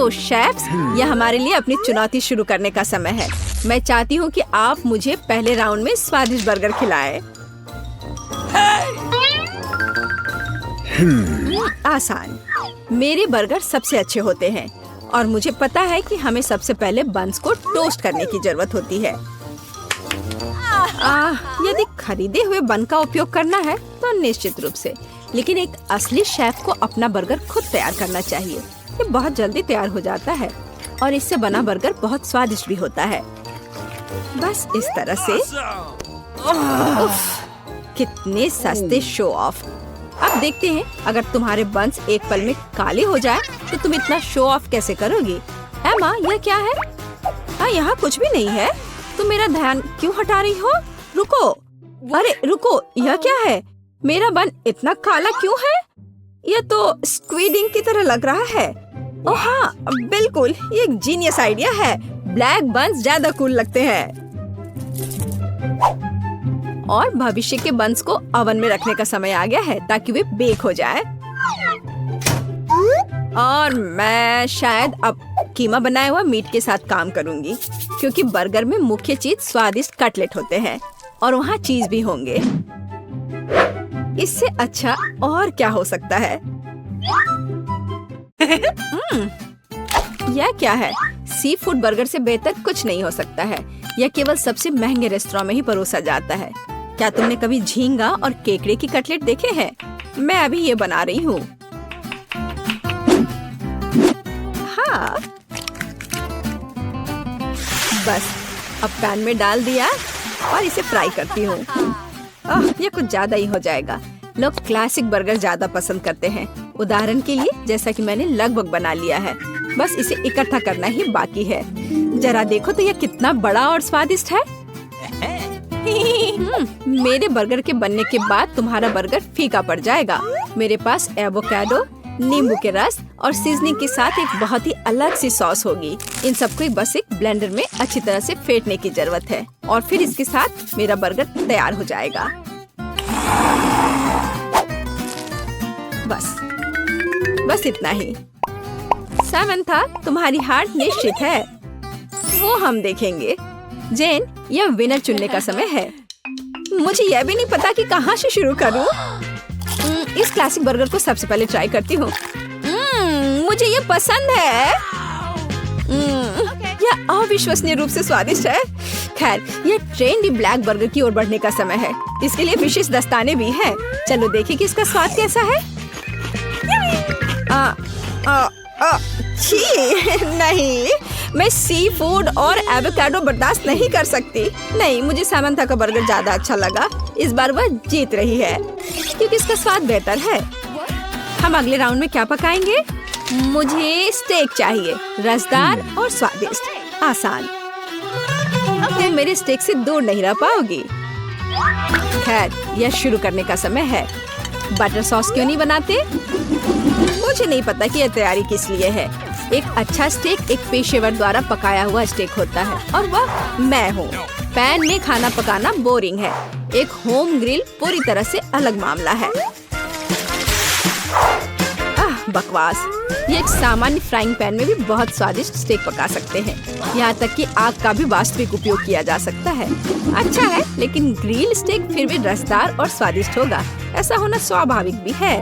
तो शेफ्स, यह हमारे लिए अपनी चुनौती शुरू करने का समय है। मैं चाहती हूँ कि आप मुझे पहले राउंड में स्वादिष्ट बर्गर खिलाएं। आसान। मेरे बर्गर सबसे अच्छे होते हैं और मुझे पता है कि हमें सबसे पहले बन्स को टोस्ट करने की जरूरत होती है। यदि खरीदे हुए बन का उपयोग करना है तो निश्चित रूप से, लेकिन एक असली शेफ को अपना बर्गर खुद तैयार करना चाहिए। ये बहुत जल्दी तैयार हो जाता है और इससे बना बर्गर बहुत स्वादिष्ट भी होता है। बस इस तरह से। उफ, कितने सस्ते शो ऑफ। अब देखते हैं, अगर तुम्हारे बन्स एक पल में काले हो जाए तो तुम इतना शो ऑफ कैसे करोगी। एमा, यह क्या है? यहाँ कुछ भी नहीं है। तुम मेरा ध्यान क्यों हटा रही हो? रुको। अरे रुको, यह क्या है? मेरा बन इतना काला क्यों है? यह तो स्क्विड इंक की तरह लग रहा है। ओह हाँ, बिल्कुल, ये एक जीनियस आइडिया है। ब्लैक बन्स ज्यादा कूल लगते हैं। और भविष्य के बन्स को ओवन में रखने का समय आ गया है ताकि वे बेक हो जाए। और मैं शायद अब कीमा बनाया हुआ मीट के साथ काम करूंगी, क्योंकि बर्गर में मुख्य चीज स्वादिष्ट कटलेट होते हैं और वहाँ चीज भी होंगे। इससे अच्छा और क्या हो सकता है? यह क्या है? सी फूड बर्गर से बेहतर कुछ नहीं हो सकता है। यह केवल सबसे महंगे रेस्टोरेंट में ही परोसा जाता है। क्या तुमने कभी झींगा और केकड़े की कटलेट देखे हैं? मैं अभी ये बना रही हूँ। हाँ, बस अब पैन में डाल दिया और इसे फ्राई करती हूँ। ये कुछ ज्यादा ही हो जाएगा। लोग क्लासिक बर्गर ज्यादा पसंद करते हैं। उदाहरण के लिए, जैसा कि मैंने लगभग बना लिया है, बस इसे इकट्ठा करना ही बाकी है। जरा देखो तो यह कितना बड़ा और स्वादिष्ट है। मेरे बर्गर के बनने के बाद तुम्हारा बर्गर फीका पड़ जाएगा। मेरे पास एवोकाडो, नींबू के रस और सीजनिंग के साथ एक बहुत ही अलग सी सॉस होगी। इन सबको बस एक ब्लेंडर में अच्छी तरह से फेंटने की जरूरत है और फिर इसके साथ मेरा बर्गर तैयार हो जाएगा। बस इतना ही। सामंथा, तुम्हारी हार निश्चित है। वो हम देखेंगे। जेन, यह विनर चुनने का समय है। मुझे यह भी नहीं पता कि कहाँ से शुरू करूं। इस क्लासिक बर्गर को सबसे पहले ट्राई करती हूँ। मुझे ये पसंद है। यह अविश्वसनीय रूप से स्वादिष्ट है। खैर, यह ट्रेंडी ब्लैक बर्गर की ओर बढ़ने का समय है। इसके लिए विशेष दस्ताने भी हैं। चलो देखें कि इसका स्वाद कैसा है। छी, नहीं, मैं सी फूड और एवोकाडो बर्दाश्त नहीं कर सकती। नहीं, मुझे सामंथा का बर्गर ज्यादा अच्छा लगा। इस बार वह जीत रही है क्योंकि इसका स्वाद बेहतर है। हम अगले राउंड में क्या पकाएंगे? मुझे स्टेक चाहिए, रसदार और स्वादिष्ट। आसान। तुम मेरे स्टेक से दूर नहीं रह पाओगी। खैर, यह शुरू करने का समय है। बटर सॉस क्यों नहीं बनाते? मुझे नहीं पता कि यह तैयारी किस लिए है। एक अच्छा स्टेक एक पेशेवर द्वारा पकाया हुआ स्टेक होता है और वह मैं हूँ। पैन में खाना पकाना बोरिंग है। एक होम ग्रिल पूरी तरह से अलग मामला है। बकवास। ये एक सामान्य फ्राइंग पैन में भी बहुत स्वादिष्ट स्टेक पका सकते हैं। यहाँ तक कि आग का भी वास्तविक उपयोग किया जा सकता है। अच्छा है, लेकिन ग्रिल स्टेक फिर भी रसदार और स्वादिष्ट होगा। ऐसा होना स्वाभाविक भी है।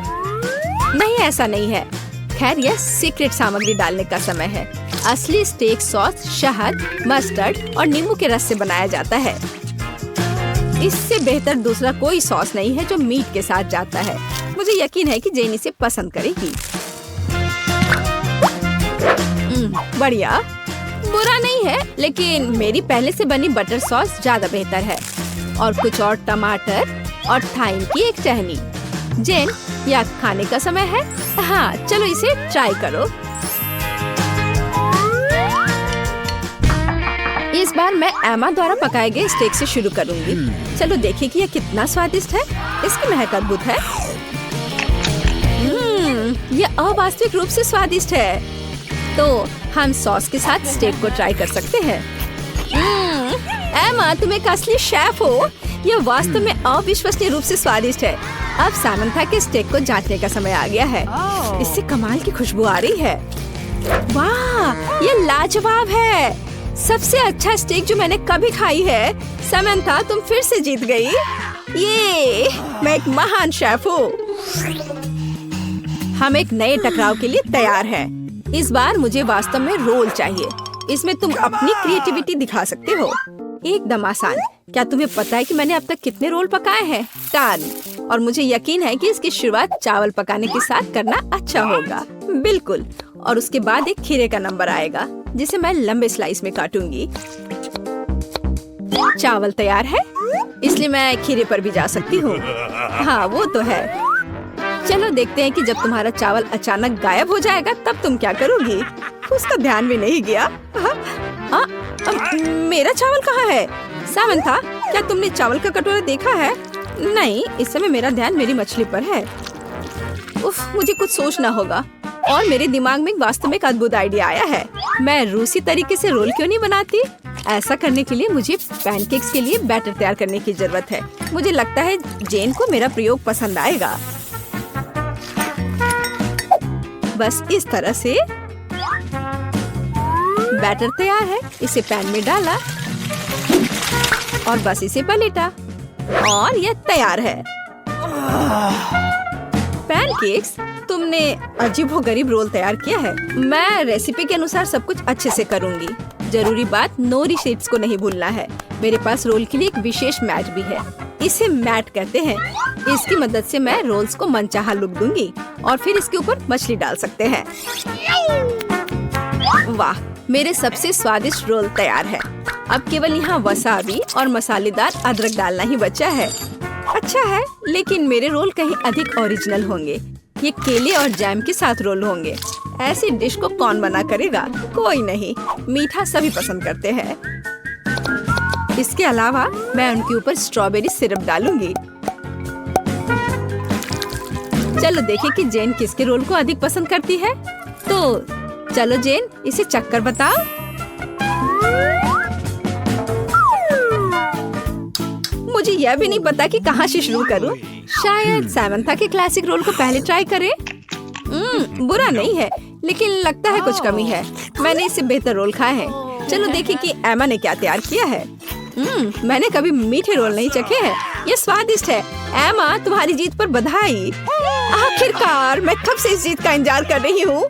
नहीं, ऐसा नहीं है। खैर, यह सीक्रेट सामग्री डालने का समय है। असली स्टेक सॉस शहद, मस्टर्ड और नींबू के रस से बनाया जाता है। इससे बेहतर दूसरा कोई सॉस नहीं है जो मीट के साथ जाता है। मुझे यकीन है कि जेन इसे पसंद करेगी। बढ़िया, बुरा नहीं है, लेकिन मेरी पहले से बनी बटर सॉस ज्यादा बेहतर है। और कुछ और टमाटर और थाइम की एक टहनी। जेन, यह खाने का समय है। हाँ, चलो इसे ट्राई करो। इस बार मैं एमा द्वारा पकाए गए स्टेक से शुरू करूंगी। चलो देखिए कि यह कितना स्वादिष्ट है। इसकी महक अद्भुत है। यह अवास्तविक रूप से स्वादिष्ट है। तो हम सॉस के साथ स्टेक को ट्राई कर सकते हैं। एमा, तुम एक असली शेफ हो। यह वास्तव में अविश्वसनीय रूप से स्वादिष्ट है। अब सामंथा के स्टेक को जांचने का समय आ गया है। इससे कमाल की खुशबू आ रही है। वाह, ये लाजवाब है। सबसे अच्छा स्टेक जो मैंने कभी खाई है। समंथा, तुम फिर से जीत गई। ये मैं एक महान शेफ हूँ। हम एक नए टकराव के लिए तैयार हैं। इस बार मुझे वास्तव में रोल चाहिए। इसमें तुम अपनी क्रिएटिविटी दिखा सकते हो। एकदम आसान। क्या तुम्हें पता है कि मैंने अब तक कितने रोल पकाए हैं? 10। और मुझे यकीन है कि इसकी शुरुआत चावल पकाने के साथ करना अच्छा होगा। बिल्कुल। और उसके बाद एक खीरे का नंबर आएगा जिसे मैं लंबे स्लाइस में काटूंगी। चावल तैयार है, इसलिए मैं खीरे पर भी जा सकती हूँ। हाँ, वो तो है। चलो देखते हैं कि जब तुम्हारा चावल अचानक गायब हो जाएगा तब तुम क्या करोगी। उसका ध्यान भी नहीं गया। मेरा चावल कहाँ है? सामंथा, क्या तुमने चावल का कटोरा देखा है? नहीं, इस समय मेरा ध्यान मेरी मछली पर है। उफ, मुझे कुछ सोचना होगा। और मेरे दिमाग में वास्तव में एक अद्भुत आइडिया आया है। मैं रूसी तरीके से रोल क्यों नहीं बनाती? ऐसा करने के लिए मुझे पैनकेक्स के लिए बैटर तैयार करने की जरूरत है। मुझे लगता है जेन को मेरा प्रयोग पसंद आएगा। बस इस तरह से बैटर तैयार है। इसे पैन में डाला और बस इसे पलटा और यह तैयार है। पैनकेक्स, तुमने अजीबोगरीब रोल तैयार किया है। मैं रेसिपी के अनुसार सब कुछ अच्छे से करूंगी। जरूरी बात, नोरी शीट्स को नहीं भूलना है। मेरे पास रोल के लिए एक विशेष मैट भी है। इसे मैट कहते हैं। इसकी मदद से मैं रोल्स को मनचाहा लुक दूंगी और फिर इसके ऊपर मछली डाल सकते हैं। वाह, मेरे सबसे स्वादिष्ट रोल तैयार है। अब केवल यहाँ वसाबी और मसालेदार अदरक डालना ही बचा है। अच्छा है, लेकिन मेरे रोल कहीं अधिक ओरिजिनल होंगे। ये केले और जैम के साथ रोल होंगे। ऐसी डिश को कौन बना करेगा? कोई नहीं, मीठा सभी पसंद करते हैं। इसके अलावा मैं उनके ऊपर स्ट्रॉबेरी सिरप डालूंगी। चलो देखें कि जेन किसके रोल को अधिक पसंद करती है। तो चलो जेन, इसे चक्कर बताओ। मुझे यह भी नहीं पता कि कहाँ से शुरू करूं। शायद सामंथा के क्लासिक रोल को पहले ट्राई करें। बुरा नहीं है, लेकिन लगता है कुछ कमी है। मैंने इससे बेहतर रोल खाए हैं। चलो देखें कि एमा ने क्या तैयार किया है। मैंने कभी मीठे रोल नहीं चखे हैं। ये स्वादिष्ट है। एमा, तुम्हारी जीत पर बधाई। आखिरकार, मैं कब से इस जीत का इंतजार कर रही हूँ।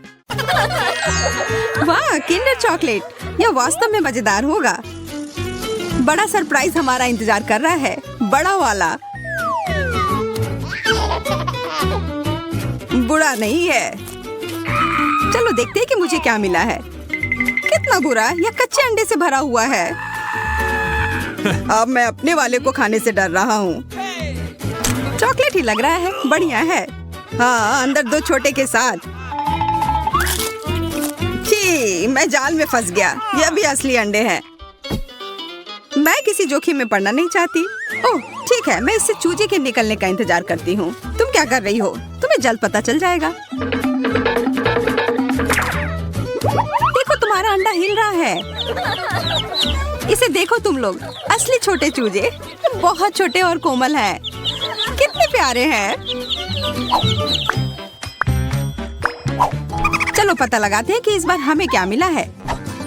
वाह, किंडर चॉकलेट, यह वास्तव में मजेदार होगा। बड़ा सरप्राइज हमारा इंतजार कर रहा है, बड़ा वाला। बुरा नहीं है। चलो देखते हैं कि मुझे क्या मिला है। कितना बुरा, यह कच्चे अंडे से भरा हुआ है। अब मैं अपने वाले को खाने से डर रहा हूँ। चॉकलेट ही लग रहा है, बढ़िया है। हाँ, अंदर 2 छोटे के साथ। छी, मैं जाल में फंस गया। यह भी असली अंडे हैं। मैं किसी जोखिम में पड़ना नहीं चाहती। ओह, ठीक है, मैं इससे चूजे के निकलने का इंतजार करती हूँ। तुम क्या कर रही हो? तुम्हें जल्द पता चल जाएगा। देखो, तुम्हारा अंडा हिल रहा है। इसे देखो तुम लोग, असली छोटे चूजे, बहुत छोटे और कोमल हैं। कितने प्यारे हैं। चलो पता लगाते हैं कि इस बार हमें क्या मिला है।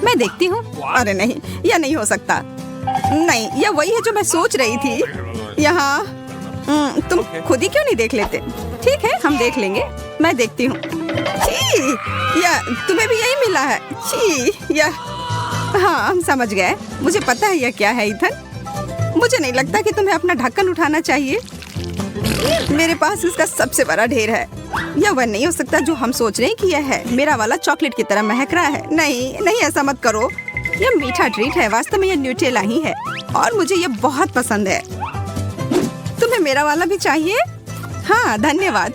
मैं देखती हूँ। अरे नहीं, यह नहीं हो सकता। नहीं, यह वही है जो मैं सोच रही थी। यहाँ तुम खुद ही क्यों नहीं देख लेते? ठीक है, हम देख लेंगे। मैं देखती हूँ। या तुम्हें भी यही मिला है? हाँ, हम समझ गए। मुझे पता है यह क्या है ईथन। मुझे नहीं लगता कि तुम्हें अपना ढक्कन उठाना चाहिए। मेरे पास इसका सबसे बड़ा ढेर है। यह वह नहीं हो सकता जो हम सोच रहे हैं कि यह है। मेरा वाला चॉकलेट की तरह महक रहा है। नहीं नहीं, ऐसा मत करो। यह मीठा ट्रीट है। वास्तव में यह न्यूटेला ही है और मुझे यह बहुत पसंद है। तुम्हें मेरा वाला भी चाहिए? हाँ, धन्यवाद।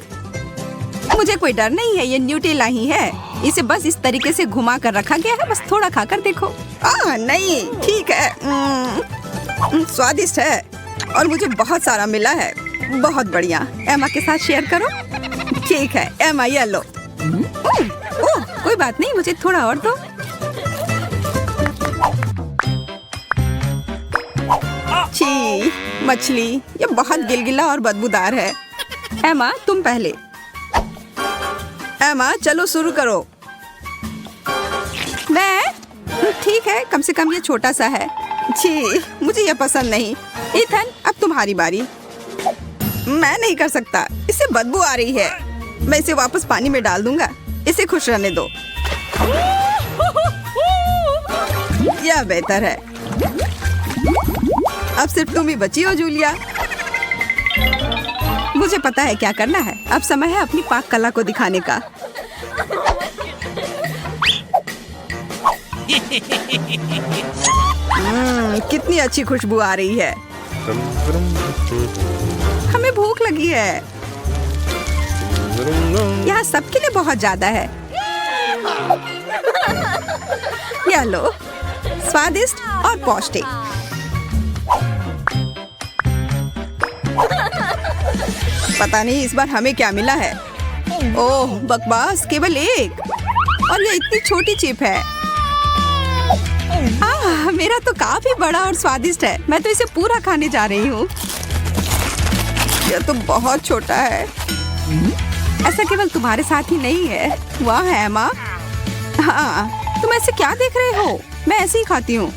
मुझे कोई डर नहीं है, ये न्यूटेला ही है। इसे बस इस तरीके से घुमा कर रखा गया है। बस थोड़ा खाकर देखो। नहीं, ठीक है। स्वादिष्ट है और मुझे बहुत सारा मिला है। बहुत बढ़िया। एमा के साथ शेयर करो। ठीक है एमा, ये लो। ओह, कोई बात नहीं, मुझे थोड़ा और दो। छी, मछली, ये बहुत गिलगिला और बदबूदार है। एमा, तुम पहले। एमा, चलो शुरू करो। मैं ठीक है, कम से कम ये छोटा सा है। छी, मुझे ये पसंद नहीं। इथन, अब तुम्हारी बारी। मैं नहीं कर सकता, इससे बदबू आ रही है। मैं इसे वापस पानी में डाल दूंगा। इसे खुश रहने दो। यह बेहतर है। अब सिर्फ तुम ही बची हो जूलिया। मुझे पता है क्या करना है। अब समय है अपनी पाक कला को दिखाने का। कितनी अच्छी खुशबू आ रही है। हमें भूख लगी है। यहाँ सबके लिए बहुत ज्यादा है। यह लो, स्वादिष्ट और पौष्टिक। पता नहीं इस बार हमें क्या मिला है। ओह बकवास, केवल एक, और ये इतनी छोटी चिप है। मेरा तो काफी बड़ा और स्वादिष्ट है। मैं तो इसे पूरा खाने जा रही हूँ। यह तो बहुत छोटा है। ऐसा केवल तुम्हारे साथ ही नहीं है। वाह एमा। हाँ, तुम ऐसे क्या देख रहे हो? मैं ऐसे ही खाती हूँ।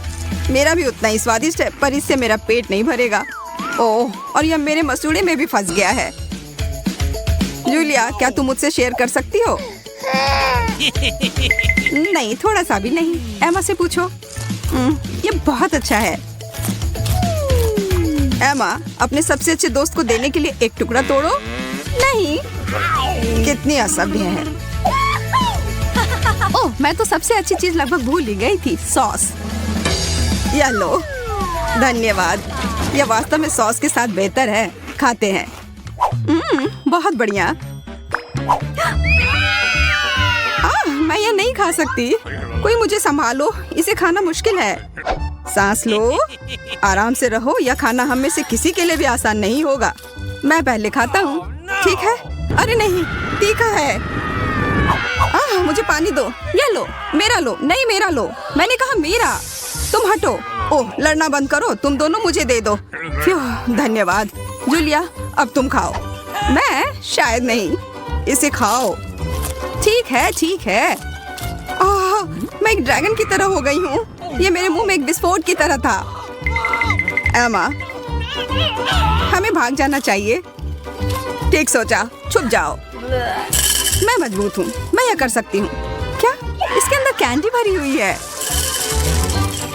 मेरा भी उतना ही स्वादिष्ट है, पर इससे मेरा पेट नहीं भरेगा। ओह, और यह मेरे मसूड़े में भी फंस गया है। जूलिया, क्या तुम मुझसे शेयर कर सकती हो? नहीं, थोड़ा सा भी नहीं। एमा से पूछो। ये बहुत अच्छा है। एमा, अपने सबसे अच्छे दोस्त को देने के लिए एक टुकड़ा तोड़ो। नहीं, कितनी असभ्य है। ओह, मैं तो सबसे अच्छी चीज लगभग भूल ही गई थी, सॉस। यह लो। धन्यवाद। यह वास्तव में सॉस के साथ बेहतर है। खाते हैं। बहुत बढ़िया। मैं यह नहीं खा सकती। कोई मुझे संभालो, इसे खाना मुश्किल है। सांस लो, आराम से रहो। यह खाना हम में से किसी के लिए भी आसान नहीं होगा। मैं पहले खाता हूँ, ठीक है? अरे नहीं, तीखा है। मुझे पानी दो। यह लो, मेरा लो। नहीं, मेरा लो। मैंने कहा मेरा। तुम हटो। ओह, लड़ना बंद करो। तुम दोनों मुझे दे दो। धन्यवाद। जूलिया, अब तुम खाओ। मैं शायद नहीं। इसे खाओ। ठीक है, ठीक है। मैं एक ड्रैगन की तरह हो गई हूँ। ये मेरे मुंह में एक विस्फोट की तरह था। एमा, हमें भाग जाना चाहिए। ठीक सोचा, छुप जाओ। मैं मजबूत हूँ, मैं यह कर सकती हूँ। क्या? इसके अंदर कैंडी भरी हुई है।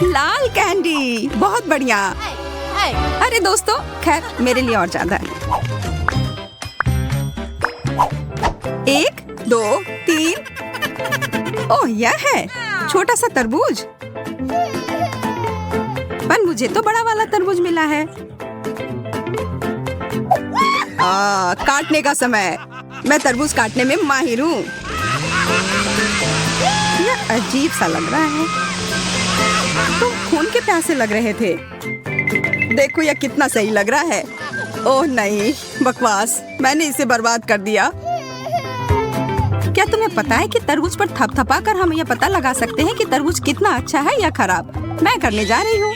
लाल कैंडी, बहुत बढ़िया। अरे दोस्तों, खैर मेरे लिए और ज्यादा है। 1, 2, 3। ओह, यह है छोटा सा तरबूज। पर मुझे तो बड़ा वाला तरबूज मिला है। काटने का समय। मैं तरबूज काटने में माहिर हूँ। यह अजीब सा लग रहा है। तुम खून के प्यासे लग रहे थे। देखो यह कितना सही लग रहा है। ओह नहीं, बकवास। मैंने इसे बर्बाद कर दिया। क्या तुम्हें पता है कि तरबूज पर थपथपा कर हम यह पता लगा सकते हैं कि तरबूज कितना अच्छा है या खराब? मैं करने जा रही हूँ।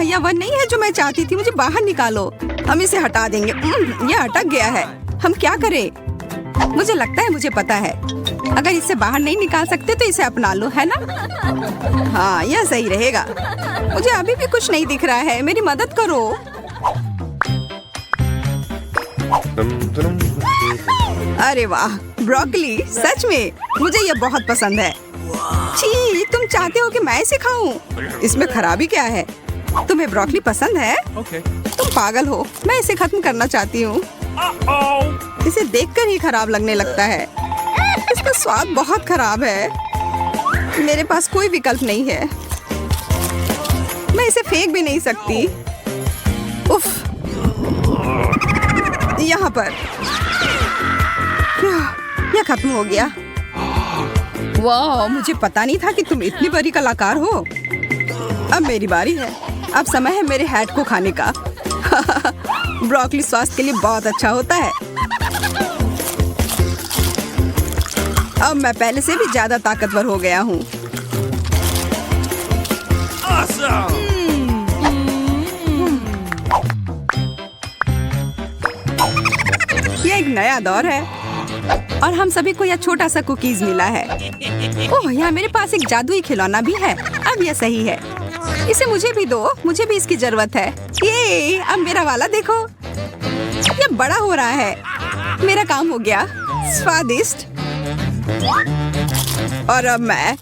यह वह नहीं है जो मैं चाहती थी। मुझे बाहर निकालो। हम इसे हटा देंगे। यह अटक गया है। हम क्या करें? मुझे लगता है मुझे पता है। अगर इसे बाहर नहीं निकाल सकते तो इसे अपना लो, है ना? हाँ, यह सही रहेगा। मुझे अभी भी कुछ नहीं दिख रहा है। मेरी मदद करो। अरे वाह, ब्रोकली। सच में मुझे यह बहुत पसंद है। छी, तुम चाहते हो कि मैं इसे खाऊं? इसमें खराबी क्या है? तुम्हें ब्रोकली पसंद है? तुम पागल हो। मैं इसे खत्म करना चाहती हूँ। इसे देखकर ही खराब लगने लगता है। इसका स्वाद बहुत खराब है। मेरे पास कोई विकल्प नहीं है। मैं इसे फेंक भी नहीं सकती। उफ, यहाँ पर। यह खत्म हो गया। वाह, मुझे पता नहीं था कि तुम इतनी बड़ी कलाकार हो। अब मेरी बारी है। अब समय है मेरे हैट को खाने का। ब्रोकली स्वास्थ्य के लिए बहुत अच्छा होता है। अब मैं पहले से भी ज्यादा ताकतवर हो गया हूँ। ये एक नया दौर है। और हम सभी को यह छोटा सा कुकीज मिला है। ओह, यहाँ मेरे पास एक जादुई खिलौना भी है। अब यह सही है। इसे मुझे भी दो, मुझे भी इसकी जरूरत है। ये अब मेरा वाला देखो, ये बड़ा हो रहा है। मेरा काम हो गया। स्वादिष्ट। और अब मैं,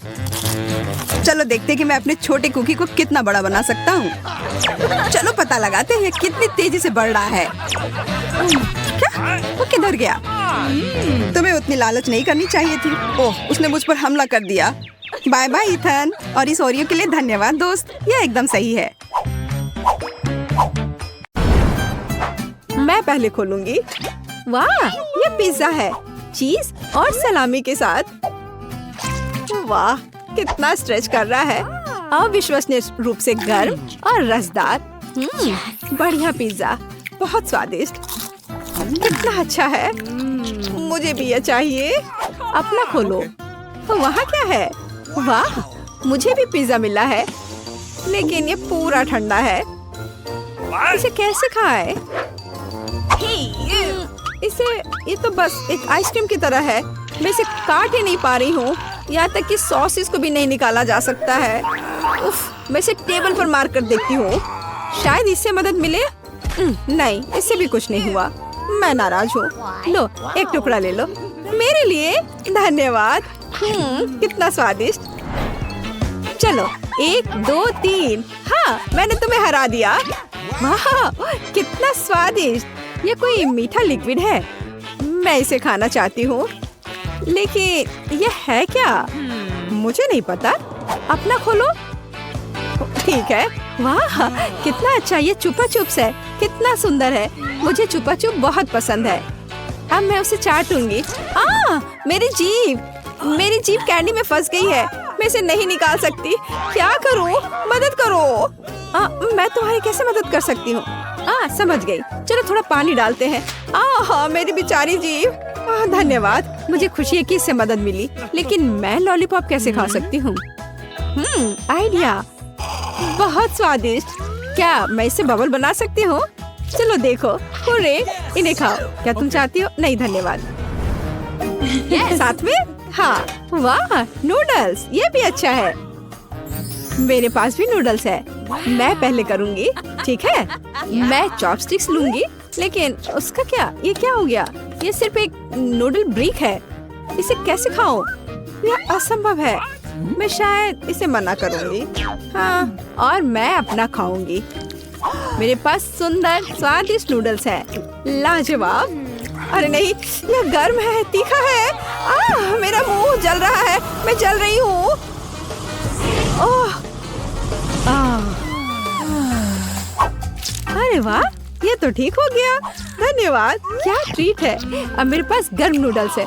चलो देखते कि मैं अपने छोटे कुकी को कितना बड़ा बना सकता हूँ। चलो पता लगाते हैं कितनी तेजी से बढ़ रहा है। क्या? वो किधर गया? तुम्हें उतनी लालच नहीं करनी चाहिए थी। ओह, उसने मुझ पर हमला कर दिया। बाय बाय इथन, और इस ओरियो के लिए धन्यवाद दोस्त। यह एकदम सही है। मैं पहले खोलूंगी। वाह, ये पिज्जा है, चीज और सलामी के साथ। वाह, कितना स्ट्रेच कर रहा है। अविश्वसनीय रूप से गर्म और रसदार। बढ़िया पिज्जा, बहुत स्वादिष्ट। कितना अच्छा है। मुझे भी ये चाहिए। अपना खोलो। वहाँ क्या है? वाह, मुझे भी पिज्जा मिला है, लेकिन ये पूरा ठंडा है। इसे कैसे खाए? ये तो बस एक आइसक्रीम की तरह है। मैं इसे काट ही नहीं पा रही हूँ। यहाँ तक कि सॉसेस को भी नहीं निकाला जा सकता है। उफ, मैं इसे टेबल पर मार कर देखती हूँ। शायद इससे मदद मिले। नहीं, इससे भी कुछ नहीं हुआ। मैं नाराज हूँ। लो, एक टुकड़ा ले लो। मेरे लिए धन्यवाद। कितना स्वादिष्ट। चलो, 1 2 3। हाँ, मैंने तुम्हें हरा दिया। वाह, कितना स्वादिष्ट। ये कोई मीठा लिक्विड है। मैं इसे खाना चाहती हूँ, लेकिन ये है क्या? मुझे नहीं पता। अपना खोलो। ठीक है। वाह, कितना अच्छा। ये चुपा चुप्स है। कितना सुंदर है। मुझे चुपा चुप बहुत पसंद है। अब मैं उसे चाटूंगी। मेरी जीभ कैंडी में फंस गई है। मैं इसे नहीं निकाल सकती। क्या करूं? मदद करो। मैं तुम्हारी कैसे मदद कर सकती हूँ? समझ गई। चलो थोड़ा पानी डालते हैं। मेरी बेचारी जीभ। धन्यवाद। मुझे खुशी है कि इससे मदद मिली, लेकिन मैं लॉलीपॉप कैसे खा सकती हूँ? आइडिया, बहुत स्वादिष्ट। क्या मैं इससे बबल बना सकती हूँ? चलो देखो। हुर्रे, इन्हें खाओ। क्या तुम चाहती हो? नहीं धन्यवाद। साथ में? हाँ। वाह, नूडल्स, ये भी अच्छा है। मेरे पास भी नूडल्स है। मैं पहले करूँगी, ठीक है? मैं चॉपस्टिक्स लूंगी, लेकिन उसका क्या? ये क्या हो गया? ये सिर्फ एक नूडल ब्रिक है। इसे कैसे खाऊं? यह असंभव है। मैं शायद इसे मना करूंगी। हाँ, और मैं अपना खाऊंगी। मेरे पास सुंदर स्वादिष्ट नूडल्स है। लाजवाब। अरे नहीं, यह गर्म है, तीखा है। मेरा मुंह जल रहा है। मैं जल रही हूँ। अरे वाह, ये तो ठीक हो गया। धन्यवाद। क्या ट्रीट है। अब मेरे पास गर्म नूडल्स है,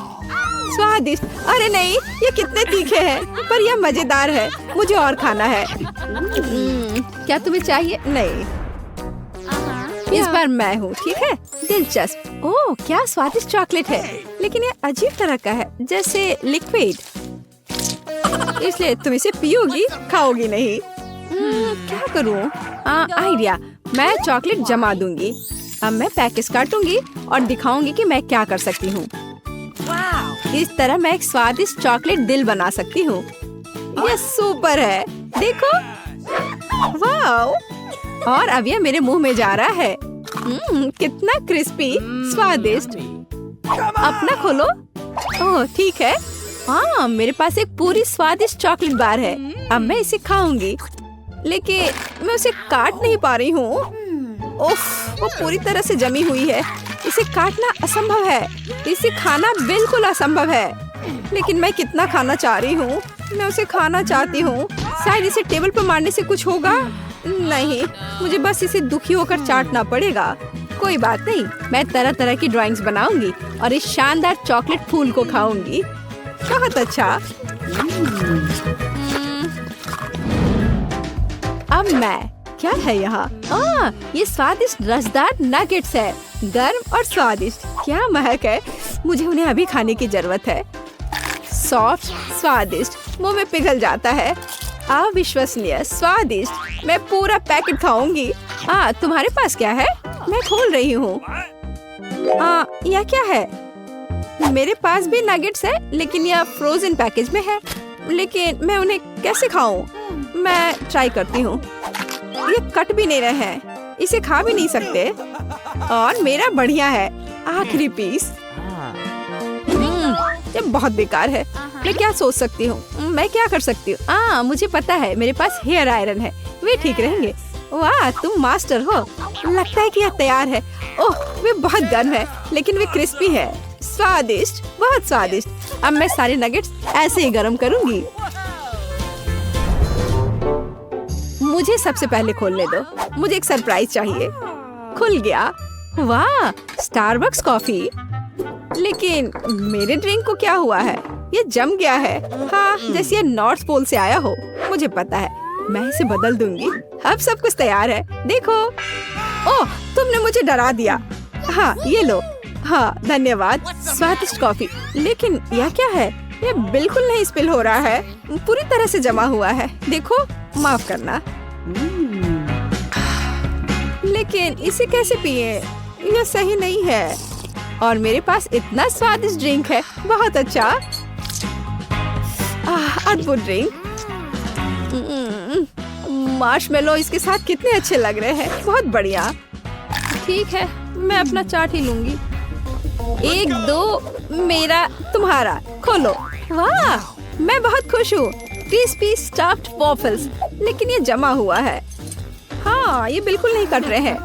स्वादिष्ट। अरे नहीं, ये कितने तीखे हैं, पर यह मजेदार है। मुझे और खाना है। क्या तुम्हें चाहिए? नहीं, इस बार मैं हूँ, ठीक है? दिलचस्प। ओह, क्या स्वादिष्ट चॉकलेट है, लेकिन ये अजीब तरह का है, जैसे लिक्विड। इसलिए तुम इसे पियोगी, खाओगी नहीं। क्या करूँ? आइडिया, मैं चॉकलेट जमा दूंगी। अब मैं पैकेज काटूंगी और दिखाऊंगी कि मैं क्या कर सकती हूँ। इस तरह मैं एक स्वादिष्ट चॉकलेट दिल बना सकती हूँ। ये सुपर है, देखो। वाह, और अब ये मेरे मुंह में जा रहा है। कितना क्रिस्पी, स्वादिष्ट। अपना खोलो। ओह ठीक है। हाँ, मेरे पास एक पूरी स्वादिष्ट चॉकलेट बार है। अब मैं इसे खाऊंगी, लेकिन मैं उसे काट नहीं पा रही हूँ। उफ, वो पूरी तरह से जमी हुई है। इसे काटना असंभव है। इसे खाना बिल्कुल असंभव है। लेकिन मैं कितना खाना चाह रही हूँ। मैं उसे खाना चाहती हूँ। शायद इसे टेबल पर मारने से कुछ होगा। नहीं, मुझे बस इसे दुखी होकर चाटना पड़ेगा। कोई बात नहीं, मैं तरह तरह की ड्राइंग्स बनाऊंगी और इस शानदार चॉकलेट फूल को खाऊंगी। बहुत अच्छा। अब मैं, क्या है यहाँ? ये स्वादिष्ट रसदार नगेट्स है, गर्म और स्वादिष्ट। क्या महक है। मुझे उन्हें अभी खाने की जरूरत है। सॉफ्ट, स्वादिष्ट, मुंह में पिघल जाता है। अविश्वसनीय स्वादिष्ट। मैं पूरा पैकेट खाऊंगी। तुम्हारे पास क्या है? मैं खोल रही हूँ। यह क्या है? मेरे पास भी नगेट्स है, लेकिन यह फ्रोजन पैकेज में है। लेकिन मैं उन्हें कैसे खाऊं? मैं ट्राई करती हूँ। ये कट भी नहीं रहे हैं, इसे खा भी नहीं सकते। और मेरा बढ़िया है, आखिरी पीस। ये बहुत बेकार है। मैं क्या सोच सकती हूँ? मैं क्या कर सकती हूँ? मुझे पता है, मेरे पास हेयर आयरन है, वे ठीक रहेंगे। वाह, तुम मास्टर हो। लगता है कि यह तैयार है। ओह, वे बहुत गर्म है, लेकिन वे क्रिस्पी है। स्वादिष्ट, बहुत स्वादिष्ट। अब मैं सारे नगेट्स ऐसे ही गर्म करूंगी। मुझे सबसे पहले खोलने दो, मुझे एक सरप्राइज चाहिए। खुल गया। वाह, स्टारबक्स कॉफी। लेकिन मेरे ड्रिंक को क्या हुआ है? ये जम गया है। हाँ, जैसे ये नॉर्थ पोल से आया हो। मुझे पता है, मैं इसे बदल दूंगी। अब सब कुछ तैयार है, देखो। ओह, तुमने मुझे डरा दिया। हाँ, ये लो। हाँ, धन्यवाद। स्वादिष्ट कॉफी। लेकिन यह क्या है? ये बिल्कुल नहीं स्पिल हो रहा है, पूरी तरह से जमा हुआ है। देखो, माफ करना। लेकिन इसे कैसे पिए? यह सही नहीं है। और मेरे पास इतना स्वादिष्ट ड्रिंक है। बहुत अच्छा, अद्भुत ड्रिंक। मार्शमेलो इसके साथ कितने अच्छे लग रहे हैं। बहुत बढ़िया। ठीक है, मैं अपना चाट ही लूंगी। 1, 2, मेरा, तुम्हारा। खोलो। वाह, मैं बहुत खुश हूँ। Crispy stuffed waffles. लेकिन ये जमा हुआ है। हाँ, ये बिल्कुल नहीं कट रहे हैं।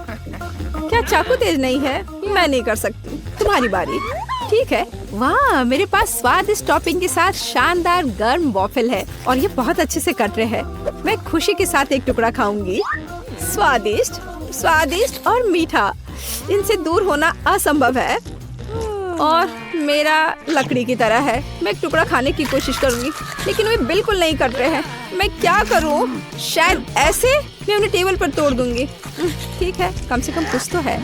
क्या चाकू तेज नहीं है? मैं नहीं कर सकती। तुम्हारी बारी। ठीक है। वाह, मेरे पास स्वादिष्ट टॉपिंग के साथ शानदार गर्म वॉफल है और ये बहुत अच्छे से कट रहे हैं। मैं खुशी के साथ एक टुकड़ा खाऊंगी। स्वादिष्ट, स्वादिष्ट और मीठा। इनसे दूर होना असंभव है। और मेरा लकड़ी की तरह है। मैं एक टुकड़ा खाने की कोशिश करूंगी, लेकिन वे बिल्कुल नहीं कट रहे हैं। मैं क्या करूं? शायद ऐसे मैं उन्हें टेबल पर तोड़ दूंगी। ठीक है, कम से कम कुछ तो है।